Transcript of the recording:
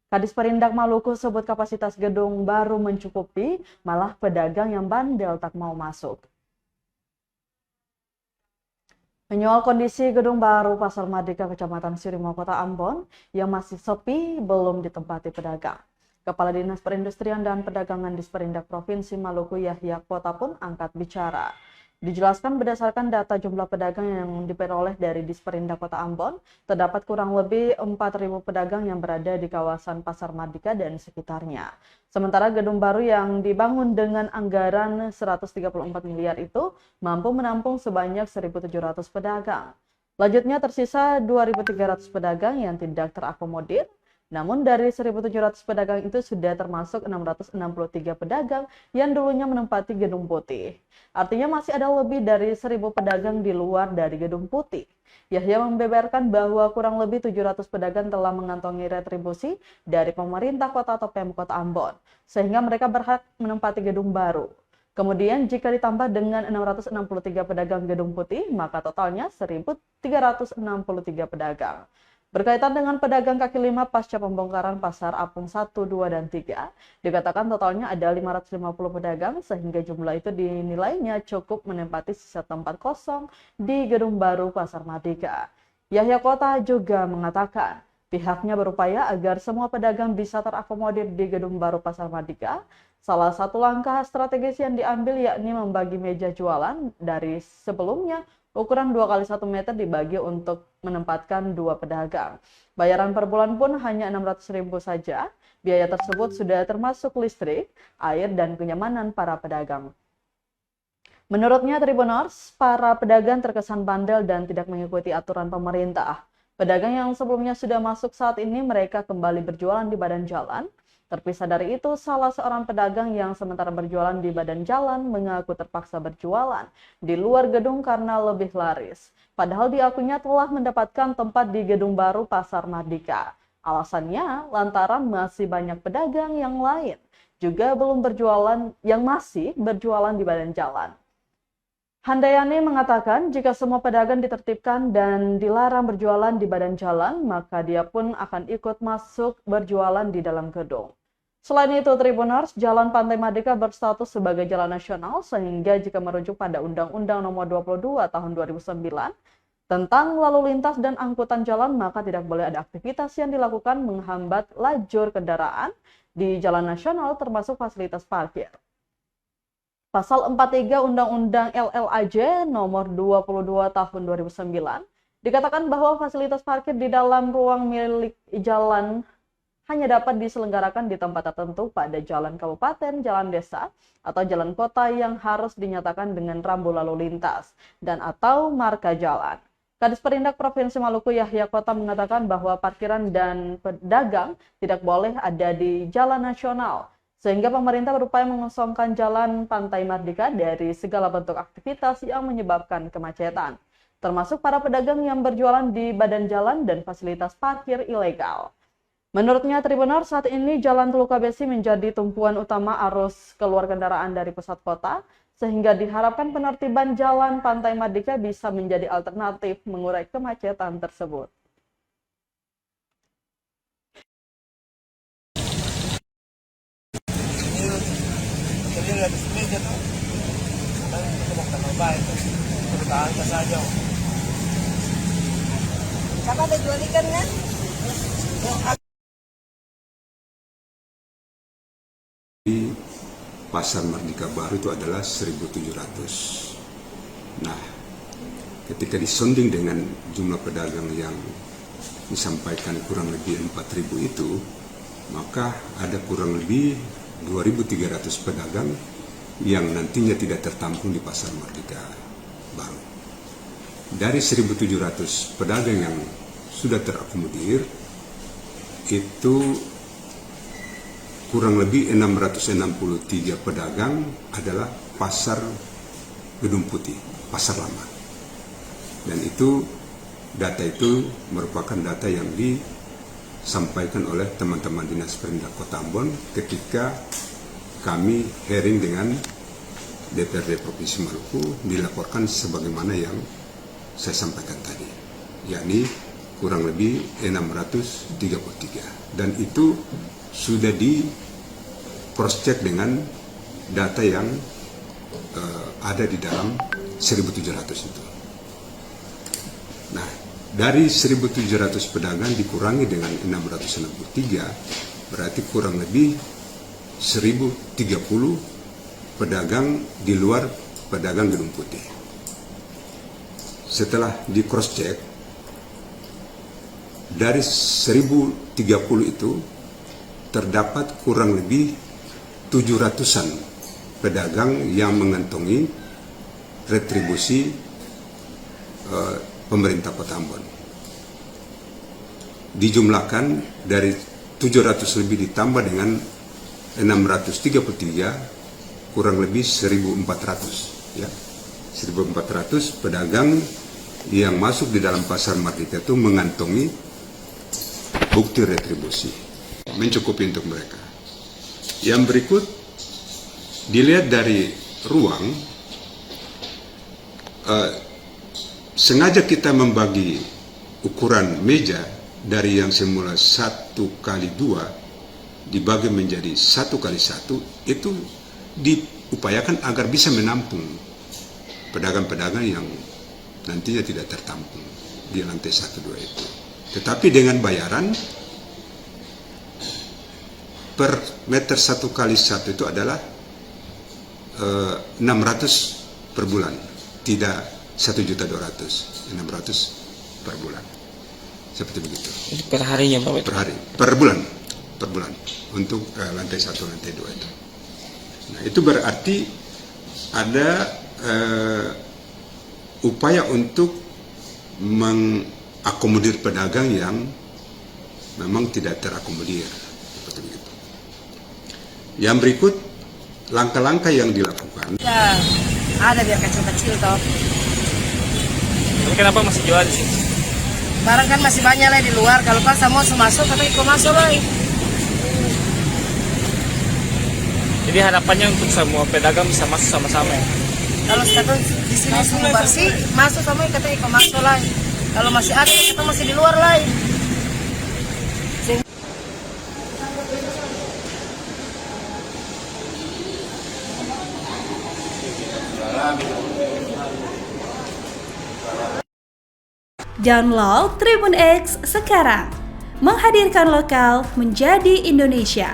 Kadis Perindak Maluku sebut kapasitas gedung baru mencukupi, malah pedagang yang bandel tak mau masuk. Menyoal kondisi gedung baru Pasar Mardika Kecamatan Sirimo, Kota Ambon yang masih sepi belum ditempati pedagang. Kepala Dinas Perindustrian dan Perdagangan Disperindak Provinsi Maluku Yahya Kota pun angkat bicara. Dijelaskan berdasarkan data jumlah pedagang yang diperoleh dari Disperindak Kota Ambon, terdapat kurang lebih 4.000 pedagang yang berada di kawasan Pasar Mardika dan sekitarnya. Sementara gedung baru yang dibangun dengan anggaran 134 miliar itu mampu menampung sebanyak 1.700 pedagang. Selanjutnya tersisa 2.300 pedagang yang tidak terakomodir. Namun dari 1.700 pedagang itu sudah termasuk 663 pedagang yang dulunya menempati Gedung Putih. Artinya masih ada lebih dari 1.000 pedagang di luar dari Gedung Putih. Yahya membeberkan bahwa kurang lebih 700 pedagang telah mengantongi retribusi dari pemerintah kota atau Pemkot Ambon, sehingga mereka berhak menempati gedung baru. Kemudian jika ditambah dengan 663 pedagang Gedung Putih, maka totalnya 1.363 pedagang. Berkaitan dengan pedagang kaki lima pasca pembongkaran pasar Apung 1, 2, dan 3, dikatakan totalnya ada 550 pedagang sehingga jumlah itu dinilainya cukup menempati sisa tempat kosong di gedung baru Pasar Mardika. Yahya Kota juga mengatakan pihaknya berupaya agar semua pedagang bisa terakomodir di gedung baru Pasar Mardika. Salah satu langkah strategis yang diambil yakni membagi meja jualan dari sebelumnya ukuran 2 kali 1 meter dibagi untuk menempatkan 2 pedagang. Bayaran per bulan pun hanya 600.000 saja. Biaya tersebut sudah termasuk listrik, air, dan kenyamanan para pedagang. Menurutnya Tribuners, para pedagang terkesan bandel dan tidak mengikuti aturan pemerintah. Pedagang yang sebelumnya sudah masuk saat ini mereka kembali berjualan di badan jalan. Terpisah dari itu, salah seorang pedagang yang sementara berjualan di badan jalan mengaku terpaksa berjualan di luar gedung karena lebih laris. Padahal diakunya telah mendapatkan tempat di gedung baru Pasar Mardika. Alasannya lantaran masih banyak pedagang yang lain juga belum berjualan yang masih berjualan di badan jalan. Handayani mengatakan jika semua pedagang ditertibkan dan dilarang berjualan di badan jalan, maka dia pun akan ikut masuk berjualan di dalam gedung. Selain itu, Tribuners, Jalan Pantai Mardika berstatus sebagai jalan nasional sehingga jika merujuk pada Undang-Undang Nomor 22 Tahun 2009 tentang lalu lintas dan angkutan jalan, maka tidak boleh ada aktivitas yang dilakukan menghambat lajur kendaraan di jalan nasional termasuk fasilitas parkir. Pasal 43 Undang-Undang LLAJ Nomor 22 Tahun 2009 dikatakan bahwa fasilitas parkir di dalam ruang milik jalan hanya dapat diselenggarakan di tempat tertentu pada jalan kabupaten, jalan desa, atau jalan kota yang harus dinyatakan dengan rambu lalu lintas dan atau marka jalan. Kadis Perindak Provinsi Maluku Yahya Kota mengatakan bahwa parkiran dan pedagang tidak boleh ada di jalan nasional, sehingga pemerintah berupaya mengosongkan jalan Pantai Mardika dari segala bentuk aktivitas yang menyebabkan kemacetan, termasuk para pedagang yang berjualan di badan jalan dan fasilitas parkir ilegal. Menurutnya Tribuners, saat ini Jalan Teluk Kabesi menjadi tumpuan utama arus keluar kendaraan dari pusat kota, sehingga diharapkan penertiban jalan Pantai Mardika bisa menjadi alternatif mengurai kemacetan tersebut. Siapa ada jual ikan kan? Di Pasar Mardika Baru itu adalah 1.700. Nah, ketika disonding dengan jumlah pedagang yang disampaikan kurang lebih 4.000 itu, maka ada kurang lebih 2.300 pedagang yang nantinya tidak tertampung di Pasar Mardika Baru. Dari 1.700 pedagang yang sudah terakomodir, itu kurang lebih 663 pedagang adalah pasar Gedung Putih, pasar lama. Dan itu data itu merupakan data yang disampaikan oleh teman-teman Dinas Perindak Kota Ambon ketika kami hearing dengan DPRD Provinsi Maluku, dilaporkan sebagaimana yang saya sampaikan tadi, yakni kurang lebih 633, dan itu sudah di cross check dengan data yang ada di dalam 1.700 itu. Nah, dari 1.700 pedagang dikurangi dengan 663, berarti kurang lebih 1.030 pedagang di luar pedagang Gedung Putih. Setelah di cross check, dari 1.030 itu terdapat kurang lebih 700-an pedagang yang mengantongi retribusi pemerintah Kota Ambon. Dijumlahkan dari 700 lebih ditambah dengan 633, kurang lebih 1.400, ya. 1.400 pedagang yang masuk di dalam pasar Merdeka itu mengantongi bukti retribusi, mencukupi untuk mereka. Yang berikut, dilihat dari ruang, sengaja kita membagi ukuran meja dari yang semula 1x2 dibagi menjadi 1x1, itu diupayakan agar bisa menampung pedagang-pedagang yang nantinya tidak tertampung di lantai 1-2 itu. Tetapi dengan bayaran per meter 1x1 itu adalah 600 per bulan, tidak 1.200.000, 600 per bulan, seperti begitu. Per harinya berapa? Per hari, per bulan untuk lantai 1, lantai 2 itu. Nah, itu berarti ada upaya untuk mengakomodir pedagang yang memang tidak terakomodir, seperti begitu. Yang berikut, langkah-langkah yang dilakukan. Ya, ada biar kecil-kecil toh. Tapi kenapa masih jual di sini? Barang kan masih banyak lah di luar. Kalau pas mau masuk, tapi kok masuk lah. Jadi harapannya untuk semua pedagang bisa masuk sama-sama ya? Kalau sekarang di sini semua bersih, masuk sama katanya kok masuk lah. Kalau masih ada, kita masih di luar lah. Download Tribun X sekarang, menghadirkan lokal menjadi Indonesia.